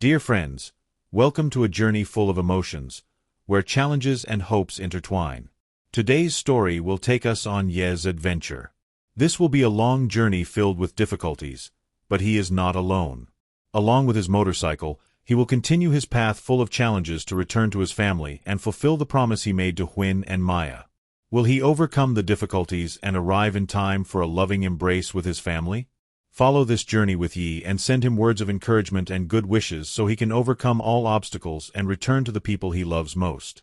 Dear friends, welcome to a journey full of emotions, where challenges and hopes intertwine. Today's story will take us on Ye's adventure. This will be a long journey filled with difficulties, but he is not alone. Along with his motorcycle, he will continue his path full of challenges to return to his family and fulfill the promise he made to Huynh and Maya. Will he overcome the difficulties and arrive in time for a loving embrace with his family? Follow this journey with Yi and send him words of encouragement and good wishes so he can overcome all obstacles and return to the people he loves most.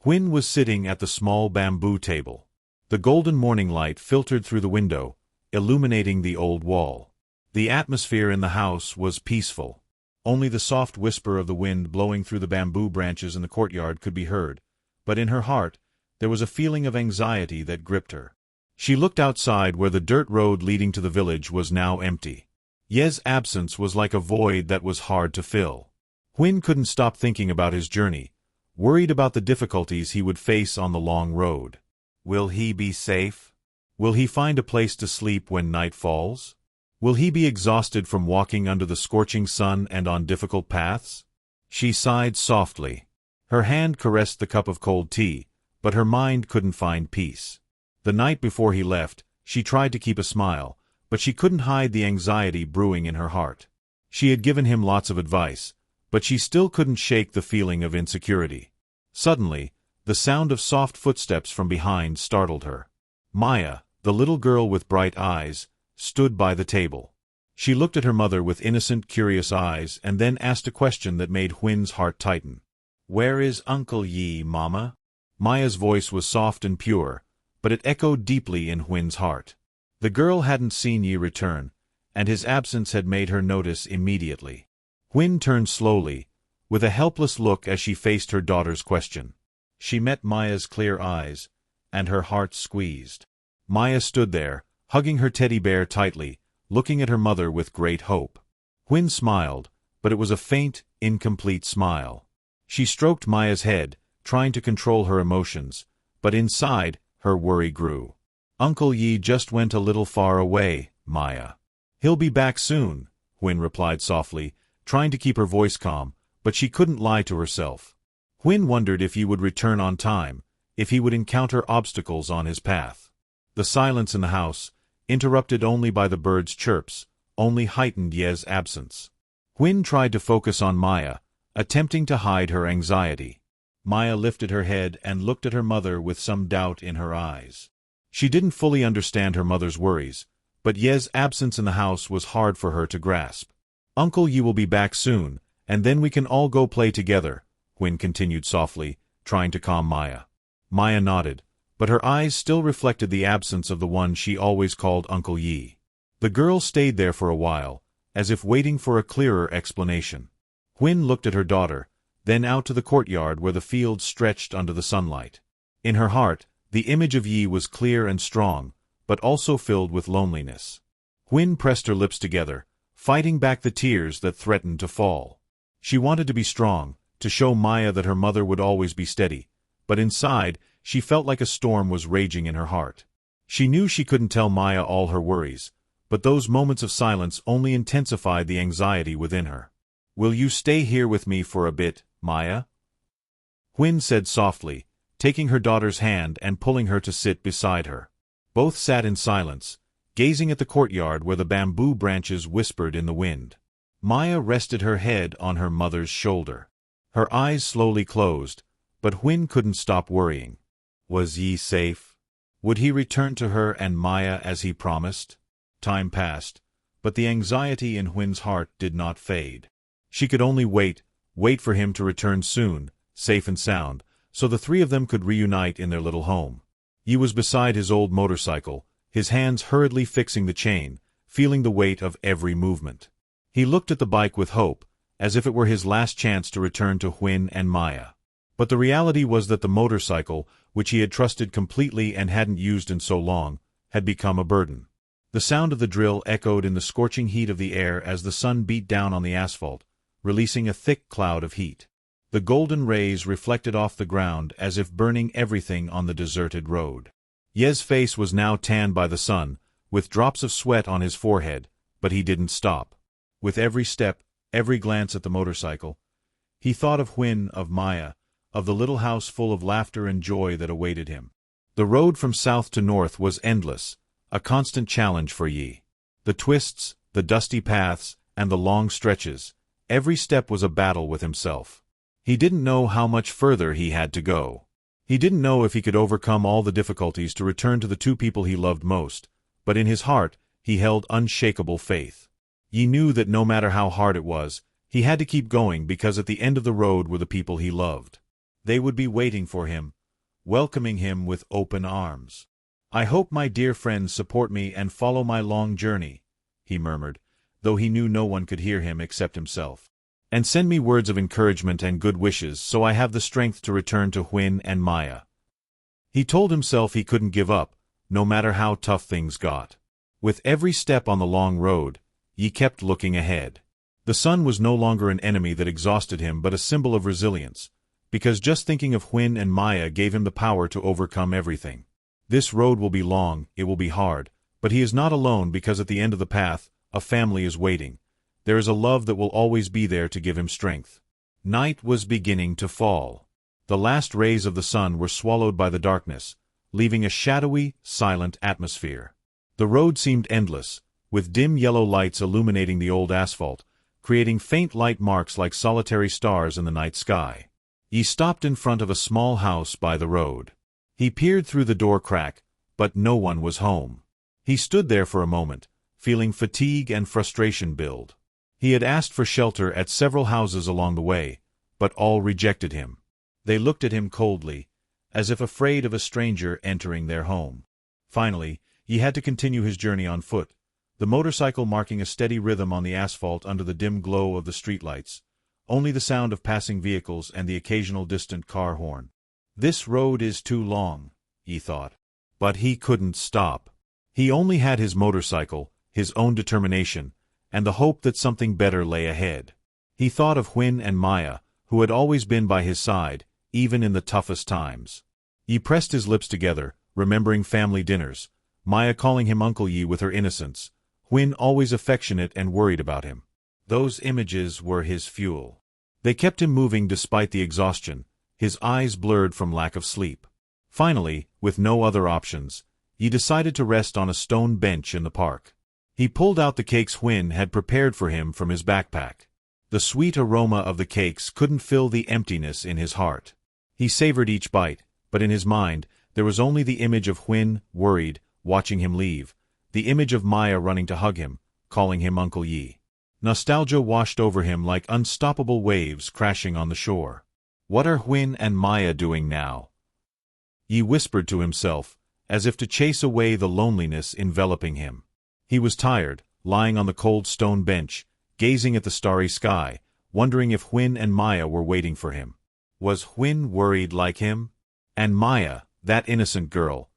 Huynh was sitting at the small bamboo table. The golden morning light filtered through the window, illuminating the old wall. The atmosphere in the house was peaceful. Only the soft whisper of the wind blowing through the bamboo branches in the courtyard could be heard, but in her heart there was a feeling of anxiety that gripped her. She looked outside where the dirt road leading to the village was now empty. Ye's absence was like a void that was hard to fill. Huynh couldn't stop thinking about his journey, worried about the difficulties he would face on the long road. Will he be safe? Will he find a place to sleep when night falls? Will he be exhausted from walking under the scorching sun and on difficult paths? She sighed softly. Her hand caressed the cup of cold tea, but her mind couldn't find peace. The night before he left, she tried to keep a smile, but she couldn't hide the anxiety brewing in her heart. She had given him lots of advice, but she still couldn't shake the feeling of insecurity. Suddenly, the sound of soft footsteps from behind startled her. Maya, the little girl with bright eyes, stood by the table. She looked at her mother with innocent, curious eyes and then asked a question that made Huynh's heart tighten. "Where is Uncle Yi, Mama?" Maya's voice was soft and pure, but it echoed deeply in Huynh's heart. The girl hadn't seen Yi return, and his absence had made her notice immediately. Huynh turned slowly, with a helpless look as she faced her daughter's question. She met Maya's clear eyes, and her heart squeezed. Maya stood there, hugging her teddy bear tightly, looking at her mother with great hope. Huynh smiled, but it was a faint, incomplete smile. She stroked Maya's head, trying to control her emotions, but inside, her worry grew. "Uncle Yi just went a little far away, Maya. He'll be back soon," Huynh replied softly, trying to keep her voice calm, but she couldn't lie to herself. Huynh wondered if he would return on time, if he would encounter obstacles on his path. The silence in the house, interrupted only by the birds' chirps, only heightened Ye's absence. Huynh tried to focus on Maya, attempting to hide her anxiety. Maya lifted her head and looked at her mother with some doubt in her eyes. She didn't fully understand her mother's worries, but Ye's absence in the house was hard for her to grasp. "Uncle Yi will be back soon, and then we can all go play together," Huynh continued softly, trying to calm Maya. Maya nodded, but her eyes still reflected the absence of the one she always called Uncle Yi. The girl stayed there for a while, as if waiting for a clearer explanation. Huynh looked at her daughter, then out to the courtyard where the fields stretched under the sunlight. In her heart, the image of Yi was clear and strong, but also filled with loneliness. Huynh pressed her lips together, fighting back the tears that threatened to fall. She wanted to be strong, to show Maya that her mother would always be steady, but inside, she felt like a storm was raging in her heart. She knew she couldn't tell Maya all her worries, but those moments of silence only intensified the anxiety within her. "Will you stay here with me for a bit, Maya?" Huynh said softly, taking her daughter's hand and pulling her to sit beside her. Both sat in silence, gazing at the courtyard where the bamboo branches whispered in the wind. Maya rested her head on her mother's shoulder. Her eyes slowly closed, but Huynh couldn't stop worrying. Was Yi safe? Would he return to her and Maya as he promised? Time passed, but the anxiety in Huynh's heart did not fade. She could only wait for him to return soon, safe and sound, so the three of them could reunite in their little home. Yi was beside his old motorcycle, his hands hurriedly fixing the chain, feeling the weight of every movement. He looked at the bike with hope, as if it were his last chance to return to Huynh and Maya. But the reality was that the motorcycle, which he had trusted completely and hadn't used in so long, had become a burden. The sound of the drill echoed in the scorching heat of the air as the sun beat down on the asphalt, releasing a thick cloud of heat. The golden rays reflected off the ground as if burning everything on the deserted road. Ye's face was now tanned by the sun, with drops of sweat on his forehead, but he didn't stop. With every step, every glance at the motorcycle. He thought of Huynh, of Maya, of the little house full of laughter and joy that awaited him. The road from south to north was endless, a constant challenge for Yi. The twists, the dusty paths, and the long stretches, every step was a battle with himself. He didn't know how much further he had to go. He didn't know if he could overcome all the difficulties to return to the two people he loved most, but in his heart, he held unshakable faith. Yi knew that no matter how hard it was, he had to keep going because at the end of the road were the people he loved. They would be waiting for him, welcoming him with open arms. "I hope my dear friends support me and follow my long journey," he murmured, though he knew no one could hear him except himself. "And send me words of encouragement and good wishes so I have the strength to return to Huynh and Maya." He told himself he couldn't give up, no matter how tough things got. With every step on the long road, Yi kept looking ahead. The sun was no longer an enemy that exhausted him but a symbol of resilience, because just thinking of Huynh and Maya gave him the power to overcome everything. This road will be long, it will be hard, but he is not alone because at the end of the path, a family is waiting. There is a love that will always be there to give him strength. Night was beginning to fall. The last rays of the sun were swallowed by the darkness, leaving a shadowy, silent atmosphere. The road seemed endless, with dim yellow lights illuminating the old asphalt, creating faint light marks like solitary stars in the night sky. He stopped in front of a small house by the road. He peered through the door crack, but no one was home. He stood there for a moment, feeling fatigue and frustration build. He had asked for shelter at several houses along the way, but all rejected him. They looked at him coldly, as if afraid of a stranger entering their home. Finally, he had to continue his journey on foot, the motorcycle marking a steady rhythm on the asphalt under the dim glow of the streetlights, only the sound of passing vehicles and the occasional distant car horn. This road is too long, he thought. But he couldn't stop. He only had his motorcycle, his own determination, and the hope that something better lay ahead. He thought of Huynh and Maya, who had always been by his side, even in the toughest times. He pressed his lips together, remembering family dinners, Maya calling him Uncle Yi with her innocence, Huynh always affectionate and worried about him. Those images were his fuel. They kept him moving despite the exhaustion, his eyes blurred from lack of sleep. Finally, with no other options, he decided to rest on a stone bench in the park. He pulled out the cakes Huynh had prepared for him from his backpack. The sweet aroma of the cakes couldn't fill the emptiness in his heart. He savored each bite, but in his mind, there was only the image of Huynh, worried, watching him leave, the image of Maya running to hug him, calling him Uncle Yi. Nostalgia washed over him like unstoppable waves crashing on the shore. What are Huynh and Maya doing now? Yi whispered to himself, as if to chase away the loneliness enveloping him. He was tired, lying on the cold stone bench, gazing at the starry sky, wondering if Huynh and Maya were waiting for him. Was Huynh worried like him? And Maya, that innocent girl,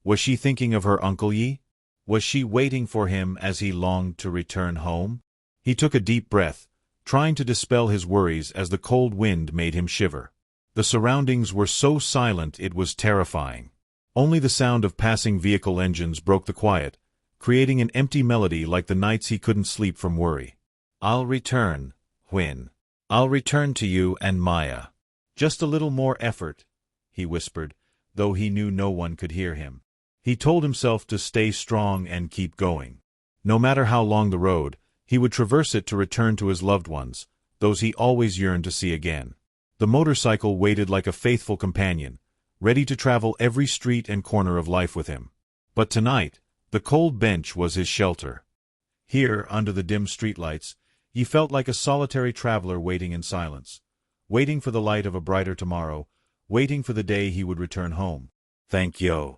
was she thinking of her Uncle Yi? Was she waiting for him as he longed to return home? He took a deep breath, trying to dispel his worries as the cold wind made him shiver. The surroundings were so silent it was terrifying. Only the sound of passing vehicle engines broke the quiet, creating an empty melody like the nights he couldn't sleep from worry. "I'll return, Huynh. I'll return to you and Maya. Just a little more effort," he whispered, though he knew no one could hear him. He told himself to stay strong and keep going. No matter how long the road, he would traverse it to return to his loved ones, those he always yearned to see again. The motorcycle waited like a faithful companion, ready to travel every street and corner of life with him. But tonight, the cold bench was his shelter. Here, under the dim streetlights, he felt like a solitary traveler waiting in silence, waiting for the light of a brighter tomorrow, waiting for the day he would return home. "Thank you,"